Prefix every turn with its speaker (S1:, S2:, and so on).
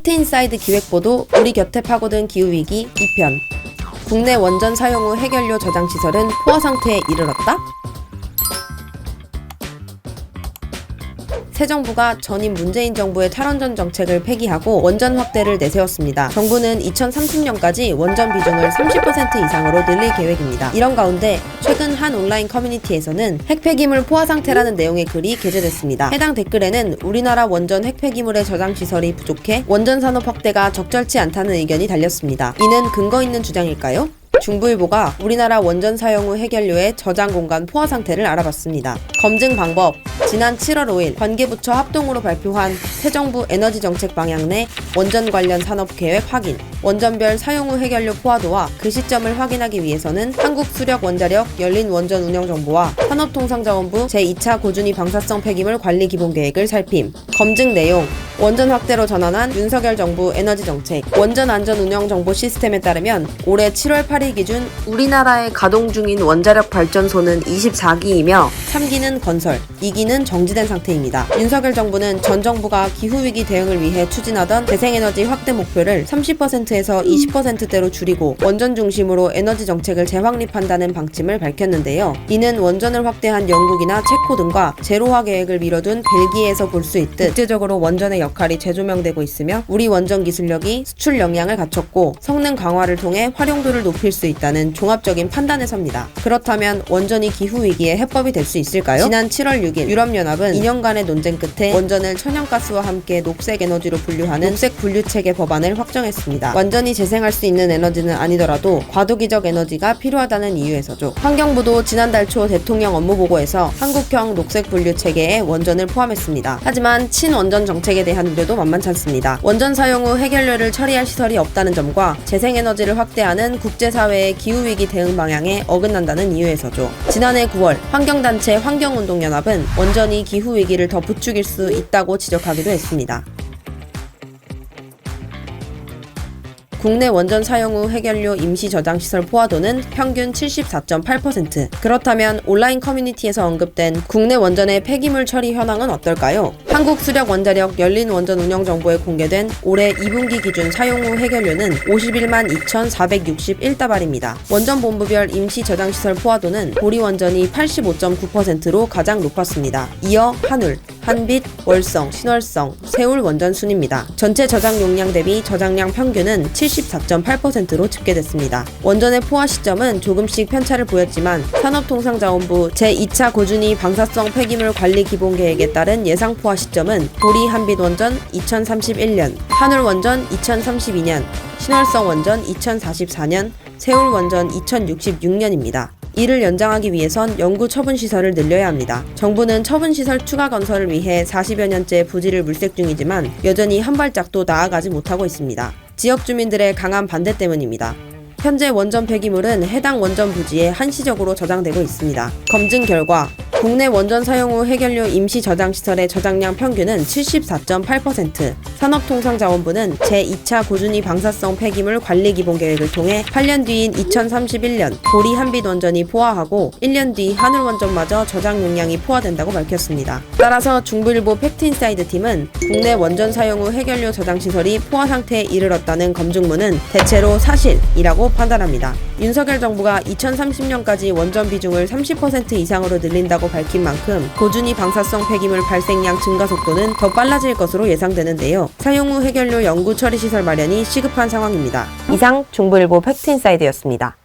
S1: 팩트인사이드 기획보도 우리 곁에 파고든 기후위기 2편. 국내 원전 사용 후 해결료 저장 시설은 포화 상태에 이르렀다? 새 정부가 전임 문재인 정부의 탈원전 정책을 폐기하고 원전 확대를 내세웠습니다. 정부는 2030년까지 원전 비중을 30% 이상으로 늘릴 계획입니다. 이런 가운데 최근 한 온라인 커뮤니티에서는 핵폐기물 포화 상태라는 내용의 글이 게재됐습니다. 해당 댓글에는 우리나라 원전 핵폐기물의 저장 시설이 부족해 원전 산업 확대가 적절치 않다는 의견이 달렸습니다. 이는 근거 있는 주장일까요? 중부일보가 우리나라 원전 사용 후 해결료의 저장 공간 포화 상태를 알아봤습니다. 검증 방법. 지난 7월 5일 관계부처 합동으로 발표한 새 정부 에너지 정책 방향 내 원전 관련 산업 계획 확인. 원전별 사용 후 해결료 포화도와 그 시점을 확인하기 위해서는 한국수력원자력 열린원전운영정보와 산업통상자원부 제2차 고준위 방사성 폐기물 관리 기본계획을 살핌. 검증 내용. 원전 확대로 전환한 윤석열 정부 에너지 정책. 원전 안전 운영 정보 시스템에 따르면 올해 7월 8일 기준 우리나라에 가동 중인 원자력 발전소는 24기이며 3기는 건설, 2기는 정지된 상태입니다. 윤석열 정부는 전 정부가 기후위기 대응을 위해 추진하던 재생에너지 확대 목표를 30%에서 20%대로 줄이고 원전 중심으로 에너지 정책을 재확립한다는 방침을 밝혔는데요. 이는 원전을 확대한 영국이나 체코 등과 제로화 계획을 미뤄둔 벨기에에서 볼 수 있듯 국제적으로 원전의 역할이 재조명되고 있으며 우리 원전 기술력이 수출 역량을 갖췄고 성능 강화를 통해 활용도를 높일 수 있다는 종합적인 판단에 섭니다. 그렇다면 원전이 기후위기의 해법이 될 수 있을까요? 지난 7월 6일 유럽연합은 2년간의 논쟁 끝에 원전을 천연가스와 함께 녹색에너지로 분류하는 녹색분류체계 법안을 확정했습니다. 완전히 재생할 수 있는 에너지는 아니더라도 과도기적 에너지가 필요하다는 이유에서죠. 환경부도 지난달 초 대통령 업무보고에서 한국형 녹색분류체계에 원전을 포함했습니다. 하지만 친원전 정책에 대한 우려도 만만찮습니다. 원전 사용 후 해결료를 처리할 시설이 없다는 점과 재생에너지를 확대하는 국제사회의 기후위기 대응 방향에 어긋난다는 이유에서죠. 지난해 9월 환경단체 환경운동연합은 원전이 기후위기를 더 부추길 수 있다고 지적하기도 했습니다. 국내 원전 사용 후 해결료 임시 저장 시설 포화도는 평균 74.8%. 그렇다면 온라인 커뮤니티에서 언급된 국내 원전의 폐기물 처리 현황은 어떨까요? 한국수력원자력 열린원전운영정보에 공개된 올해 2분기 기준 사용 후 해결료는 51만 2,461다발입니다. 원전 본부별 임시 저장 시설 포화도는 보리원전이 85.9%로 가장 높았습니다. 이어 한울, 한빛, 월성, 신월성, 세울 원전 순입니다. 전체 저장 용량 대비 저장량 평균은 74.8%로 집계됐습니다. 원전의 포화 시점은 조금씩 편차를 보였지만 산업통상자원부 제2차 고준위 방사성 폐기물 관리 기본계획에 따른 예상 포화 시점은 보리 한빛 원전 2031년, 한울 원전 2032년, 신월성 원전 2044년, 세울 원전 2066년입니다. 이를 연장하기 위해선 연구 처분시설을 늘려야 합니다. 정부는 처분시설 추가 건설을 위해 40여 년째 부지를 물색 중이지만 여전히 한 발짝도 나아가지 못하고 있습니다. 지역 주민들의 강한 반대 때문입니다. 현재 원전 폐기물은 해당 원전 부지에 한시적으로 저장되고 있습니다. 검증 결과 국내 원전 사용 후 해결료 임시 저장시설의 저장량 평균은 74.8%, 산업통상자원부는 제2차 고준위 방사성 폐기물 관리 기본계획을 통해 8년 뒤인 2031년 보리 한빛 원전이 포화하고 1년 뒤 한울 원전마저 저장 용량이 포화된다고 밝혔습니다. 따라서 중부일보 팩트인사이드 팀은 국내 원전 사용 후 해결료 저장시설이 포화 상태에 이르렀다는 검증문은 대체로 사실이라고 판단합니다. 윤석열 정부가 2030년까지 원전 비중을 30% 이상으로 늘린다고 밝힌 만큼 고준위 방사성 폐기물 발생량 증가 속도는 더 빨라질 것으로 예상되는데요. 사용 후 해결료 연구 처리 시설 마련이 시급한 상황입니다. 이상 중부일보 팩트인사이드였습니다.